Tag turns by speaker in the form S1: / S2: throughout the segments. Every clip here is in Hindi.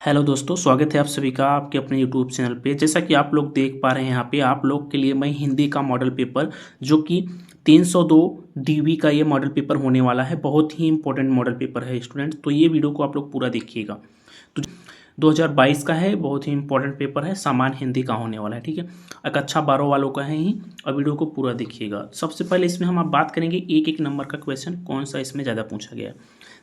S1: हेलो दोस्तों, स्वागत है आप सभी का आपके अपने यूट्यूब चैनल पे। जैसा कि आप लोग देख पा रहे हैं यहाँ पे आप लोग के लिए मैं हिंदी का मॉडल पेपर जो कि 302 डीबी का ये मॉडल पेपर होने वाला है। बहुत ही इंपॉर्टेंट मॉडल पेपर है स्टूडेंट, तो ये वीडियो को आप लोग पूरा देखिएगा। तो 2022 का है, बहुत ही इंपॉर्टेंट पेपर है, सामान्य हिंदी का होने वाला है। ठीक है, एक अच्छा 12 वालों का है ही, और वीडियो को पूरा देखिएगा। सबसे पहले इसमें हम आप बात करेंगे एक एक नंबर का क्वेश्चन कौन सा इसमें ज़्यादा पूछा गया है।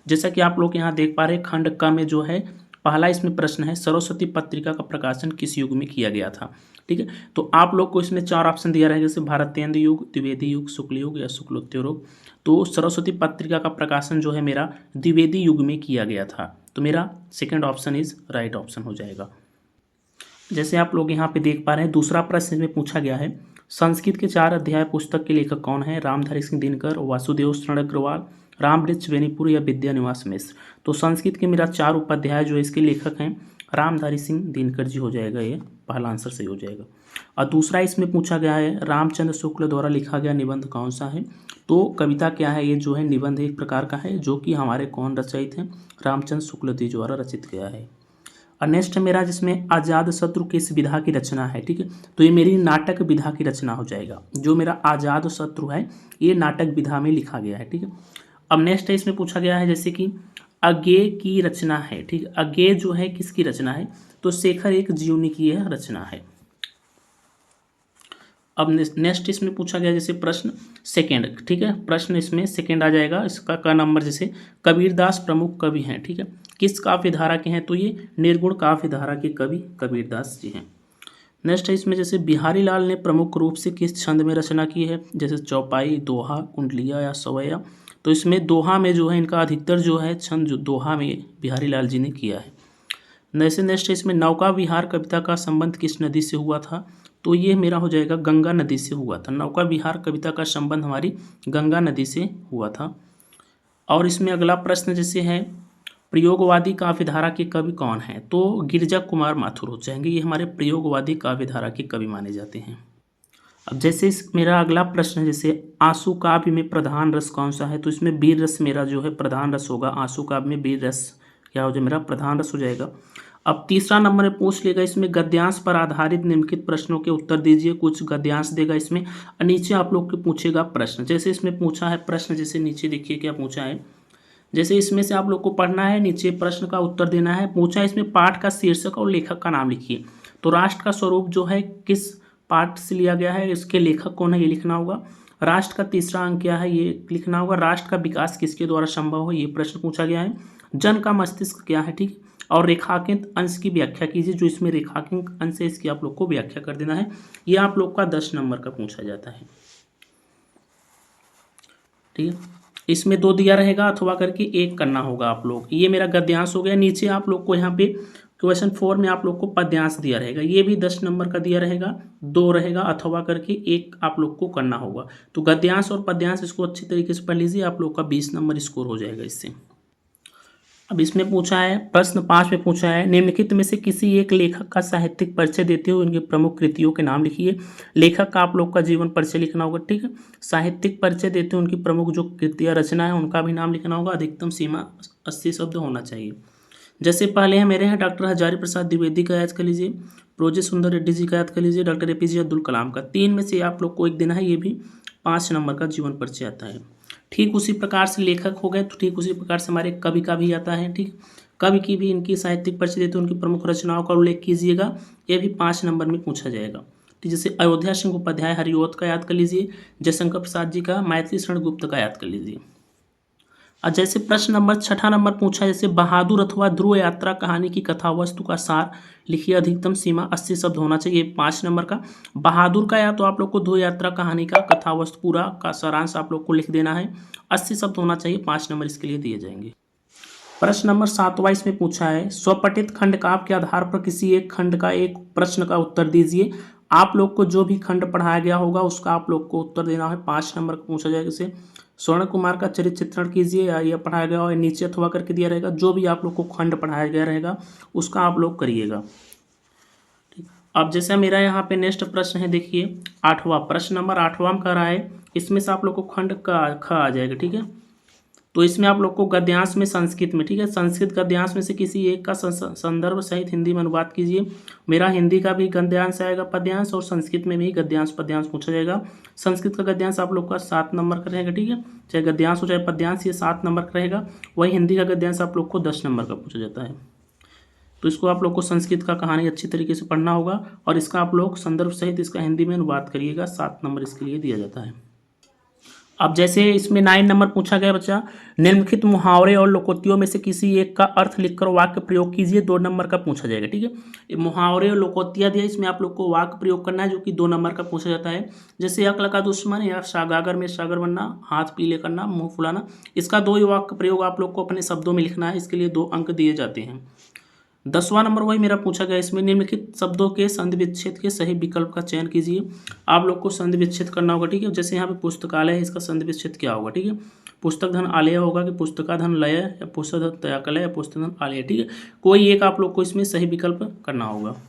S1: जैसा कि आप लोग यहाँ देख पा रहे हैं, खंड क में जो है पहला इसमें प्रश्न है, सरस्वती पत्रिका का प्रकाशन किस युग में किया गया था। ठीक है, तो आप लोग को इसमें 4 ऑप्शन दिया रहेगा, जैसे भारतेंद्र युग, द्विवेदी युग, शुक्ल युग या शुक्लोत्तर युग। तो सरस्वती पत्रिका का प्रकाशन जो है मेरा द्विवेदी युग में किया गया था, तो मेरा second option is right option हो जाएगा। जैसे आप लोग यहाँ पे देख पा रहे हैं, दूसरा प्रश्न में पूछा गया है, संस्कृत के 4 अध्याय पुस्तक के लेखक कौन है। रामधारी सिंह दिनकर, वासुदेव शरण अग्रवाल, रामवृक्ष बेनीपुर या विद्यानिवास मिश्र। तो संस्कृत के मेरा 4 उपाध्याय जो इसके लेखक हैं रामधारी सिंह दिनकर जी हो जाएगा, ये पहला आंसर सही हो जाएगा। और दूसरा इसमें पूछा गया है, रामचंद्र शुक्ल द्वारा लिखा गया निबंध कौन सा है। तो कविता क्या है, ये जो है निबंध एक प्रकार का है, जो कि हमारे कौन रचयित हैं, रामचंद्र शुक्ल जी द्वारा रचित गया है। और नेक्स्ट मेरा जिसमें अजात शत्रु किस विधा की रचना है। ठीक है, तो ये मेरी नाटक विधा की रचना हो जाएगा। जो मेरा अजात शत्रु है ये नाटक विधा में लिखा गया है। ठीक है, अब नेक्स्ट है इसमें पूछा गया है जैसे कि अज्ञेय की रचना है। ठीक है, अज्ञेय जो है किसकी रचना है, तो शेखर एक जीवनी की यह रचना है। अब नेक्स्ट इसमें पूछा गया जैसे प्रश्न सेकेंड। ठीक है, प्रश्न इसमें सेकेंड आ जाएगा, इसका का नंबर जैसे कबीरदास प्रमुख कवि हैं। ठीक है, किस काव्य धारा के हैं, तो ये निर्गुण काव्य धारा के कवि कबीरदास जी हैं। नेक्स्ट है इसमें जैसे बिहारी लाल ने प्रमुख रूप से किस छंद में रचना की है, जैसे चौपाई, दोहा, कुंडलिया या सवैया। तो इसमें दोहा में जो है इनका अधिकतर जो है छंद जो दोहा में बिहारी लाल जी ने किया है। नेक्स्ट इसमें नौका विहार कविता का संबंध किस नदी से हुआ था, तो ये मेरा हो जाएगा गंगा नदी से हुआ था। नौका विहार कविता का संबंध हमारी गंगा नदी से हुआ था। और इसमें अगला प्रश्न जैसे है, प्रयोगवादी काव्यधारा के कवि कौन हैं, तो गिरिजा कुमार माथुर हो जाएंगे, ये हमारे प्रयोगवादी काव्यधारा के कवि माने जाते हैं। अब जैसे इस मेरा अगला प्रश्न है जैसे आंसू काव्य में प्रधान रस कौन सा है, तो इसमें वीर रस मेरा जो है प्रधान रस होगा। आंसू काव्य में वीर रस क्या हो जाए, मेरा प्रधान रस हो जाएगा। अब तीसरा नंबर में पूछ लेगा इसमें गद्यांश पर आधारित निम्नलिखित प्रश्नों के उत्तर दीजिए। कुछ गद्यांश देगा इसमें, नीचे आप लोग को पूछेगा प्रश्न। जैसे इसमें पूछा है प्रश्न, जैसे नीचे देखिए क्या पूछा है, जैसे इसमें से आप लोग को पढ़ना है, नीचे प्रश्न का उत्तर देना है। पूछा है इसमें पाठ का शीर्षक और लेखक का नाम लिखिए। तो राष्ट्र का स्वरूप जो है किस पाठ से लिया गया है, इसके लेखक कौन है ये लिखना होगा। राष्ट्र का तीसरा अंक क्या है ये लिखना होगा। राष्ट्र का विकास किसके द्वारा संभव हो, ये प्रश्न पूछा गया है। जन का मस्तिष्क क्या है, ठीक, और रेखांकित अंश की व्याख्या कीजिए। जो इसमें रेखांकित अंश है इसकी आप लोग को व्याख्या कर देना है। ये आप लोग का 10 नंबर का पूछा जाता है। ठीक है, इसमें 2 दिया रहेगा अथवा करके 1 करना होगा आप लोग। ये मेरा गद्यांश हो गया। नीचे आप लोग को यहाँ पे क्वेश्चन 4 में आप लोग को पद्यांश दिया रहेगा, ये भी 10 नंबर का दिया रहेगा। 2 रहेगा अथवा करके 1 आप लोग को करना होगा। तो गद्यांश और पद्यांश इसको अच्छी तरीके से पढ़ लीजिए, आप लोग का 20 नंबर स्कोर हो जाएगा इससे। अब इसमें पूछा है प्रश्न 5 में पूछा है, निम्नलिखित में से किसी एक लेखक का साहित्यिक परिचय देते हुए उनकी प्रमुख कृतियों के नाम लिखिए। लेखक का आप लोग का जीवन परिचय लिखना होगा। ठीक है, साहित्यिक परिचय देते हुए उनकी प्रमुख जो कृतियाँ रचना है उनका भी नाम लिखना होगा। अधिकतम सीमा 80 शब्द होना चाहिए। जैसे पहले हैं मेरे हैं डॉक्टर हजारी प्रसाद द्विवेदी का याद कर लीजिए, प्रोजे सुंदर रेड्डी जी का याद कर लीजिए, डॉक्टर APJ अब्दुल कलाम का। 3 में से आप लोग को 1 देना है, ये भी 5 नंबर का जीवन परिचय आता है। ठीक उसी प्रकार से लेखक हो गए, तो ठीक उसी प्रकार से हमारे कवि का भी आता है। ठीक, कवि की भी इनकी साहित्यिक परिचय देते उनकी प्रमुख रचनाओं का उल्लेख कीजिएगा, ये भी 5 नंबर में पूछा जाएगा। ठीक, जैसे अयोध्या सिंह उपाध्याय हरिओत का याद कर लीजिए, जयशंकर प्रसाद जी का मैथिली शरण गुप्त का याद कर लीजिए। और जैसे प्रश्न नंबर 6 नंबर पूछा, जैसे बहादुर अथवा ध्रुव यात्रा कहानी की कथा वस्तु का सार लिखिए। अधिकतम सीमा 80 शब्द होना चाहिए। 5 नंबर का बहादुर का या तो आप लोग को ध्रुव यात्रा कहानी का कथा वस्तु पूरा का सारांश आप लोग को लिख देना है। 80 शब्द होना चाहिए, 5 नंबर इसके लिए दिए जाएंगे। प्रश्न नंबर 7वां इसमें पूछा है, स्वपठित खंड काव्य के आधार पर किसी एक खंड का एक प्रश्न का उत्तर दीजिए। आप लोग को जो भी खंड पढ़ाया गया होगा उसका आप लोग को उत्तर देना है। 5 नंबर का पूछा जाएगा। जैसे स्वर्ण कुमार का चरित्र चित्रण कीजिए, या यह पढ़ाया गया और नीचे अथवा करके दिया रहेगा। जो भी आप लोग को खंड पढ़ाया गया रहेगा उसका आप लोग करिएगा। ठीक, अब जैसे मेरा यहाँ पे नेक्स्ट प्रश्न है, देखिए 8वां प्रश्न नंबर 8वां में कह रहा है, इसमें से आप लोग को खंड का ख आ जाएगा। ठीक है, तो इसमें आप लोग को गद्यांश में संस्कृत में, ठीक है, संस्कृत गद्यांश में से किसी एक का संदर्भ सहित हिंदी में अनुवाद कीजिए। मेरा हिंदी का भी गद्यांश आएगा, पद्यांश, और संस्कृत में भी गद्यांश पद्यांश पूछा जाएगा। संस्कृत का गद्यांश आप लोग का 7 नंबर का रहेगा, ठीक है, चाहे गद्यांश हो चाहे पद्यांश, ये 7 नंबर का रहेगा। वही हिंदी का गद्यांश आप लोग को 10 नंबर का पूछा जाता है। तो इसको आप लोग को संस्कृत का कहानी अच्छी तरीके से पढ़ना होगा और इसका आप लोग संदर्भ सहित इसका हिंदी में अनुवाद करिएगा। 7 नंबर इसके लिए दिया जाता है। अब जैसे इसमें 9 नंबर पूछा गया बच्चा, निम्नलिखित मुहावरे और लोकोक्तियों में से किसी एक का अर्थ लिखकर वाक्य प्रयोग कीजिए। 2 नंबर का पूछा जाएगा, ठीक है। ये मुहावरे और लोकोक्तियाँ दिया, इसमें आप लोग को वाक्य प्रयोग करना है जो कि 2 नंबर का पूछा जाता है। जैसे अक्ल का दुश्मन या सागागर में सागर बनना, हाथ पीले करना, मुंह फुलाना, इसका 2 ही वाक्य प्रयोग आप लोग को अपने शब्दों में लिखना है। इसके लिए 2 अंक दिए जाते हैं। 10वां नंबर वही मेरा पूछा गया, इसमें निम्नलिखित शब्दों के संधि विच्छेद के सही विकल्प का चयन कीजिए। आप लोग को संधि विच्छेद करना होगा, ठीक है। जैसे यहाँ पे पुस्तकालय है, इसका संधि विच्छेद क्या होगा, ठीक है। पुस्तक धन आलय होगा कि पुस्तका धन लय, या पुस्तक धन तयाकलय, या पुस्तक धन आलय, ठीक है। कोई एक आप लोग को इसमें सही विकल्प करना होगा।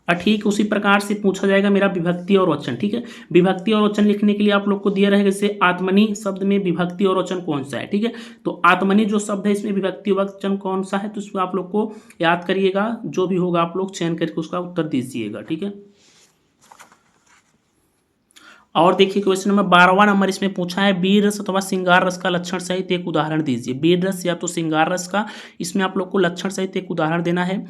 S1: और ठीक उसी प्रकार से पूछा जाएगा मेरा विभक्ति और वचन, ठीक है। विभक्ति और वचन लिखने के लिए आप लोग को दिया रहेगा, जैसे आत्मनि शब्द में विभक्ति और वचन कौन सा है, ठीक है। तो आत्मनि जो शब्द है इसमें विभक्ति और वचन कौन सा है, तो इसमें आप लोग को याद करिएगा, जो भी होगा आप लोग चयन करके उसका उत्तर दीजिएगा, ठीक है। और देखिए क्वेश्चन नंबर 12वां नंबर इसमें पूछा है, वीर रस अथवा श्रृंगार रस का लक्षण सहित एक उदाहरण दीजिए। वीर रस या तो श्रृंगार रस का, इसमें आप लोग को लक्षण सहित एक उदाहरण देना है।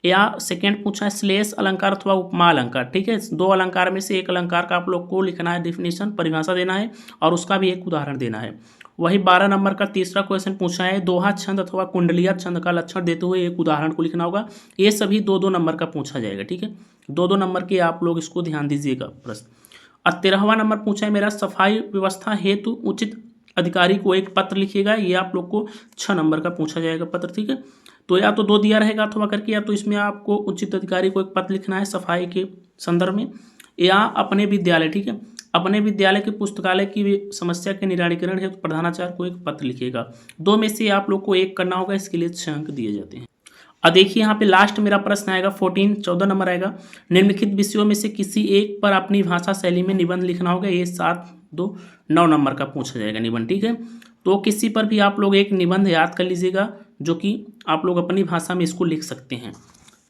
S1: या सेकंड पूछा है, श्लेष अलंकार अथवा उपमा अलंकार, ठीक है। 2 अलंकार में से एक अलंकार का आप लोग को लिखना है, डिफिनेशन परिभाषा देना है और उसका भी एक उदाहरण देना है। वही 12 नंबर का तीसरा क्वेश्चन पूछा है, दोहा छंद अथवा कुंडलिया छंद का लक्षण देते हुए एक उदाहरण को लिखना होगा। ये सभी 2-2 नंबर का पूछा जाएगा, ठीक है। 2-2 नंबर के आप लोग इसको ध्यान दीजिएगा प्रश्न। और 13वां नंबर पूछा है मेरा, सफाई व्यवस्था हेतु उचित अधिकारी को एक पत्र लिखिएगा। ये आप लोग को 6 नंबर का पूछा जाएगा पत्र, ठीक है। तो या तो 2 दिया रहेगा अथवा करके, या तो इसमें आपको उचित अधिकारी को एक पत्र लिखना है सफाई के संदर्भ में, या अपने विद्यालय, ठीक है, अपने विद्यालय के पुस्तकालय की समस्या के निराकरण हेतु प्रधानाचार्य को एक पत्र लिखिएगा। 2 में से आप लोग को एक करना होगा, इसके लिए 6 अंक दिए जाते हैं। और देखिए यहाँ पे लास्ट मेरा प्रश्न आएगा 14 नंबर आएगा, निम्नलिखित विषयों में से किसी एक पर अपनी भाषा शैली में निबंध लिखना होगा। ये 7-2-9 नंबर का पूछा जाएगा निबंध, ठीक है। तो किसी पर भी आप लोग एक निबंध याद कर लीजिएगा जो कि आप लोग अपनी भाषा में इसको लिख सकते हैं।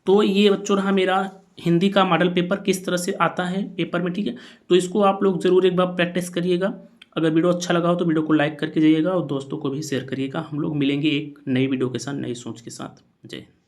S1: तो ये बच्चों रहा मेरा हिंदी का मॉडल पेपर किस तरह से आता है पेपर में, ठीक है। तो इसको आप लोग ज़रूर एक बार प्रैक्टिस करिएगा। अगर वीडियो अच्छा लगा हो तो वीडियो को लाइक करके जाइएगा और दोस्तों को भी शेयर करिएगा। हम लोग मिलेंगे एक नई वीडियो के साथ, नई सोच के साथ। जय हिंद।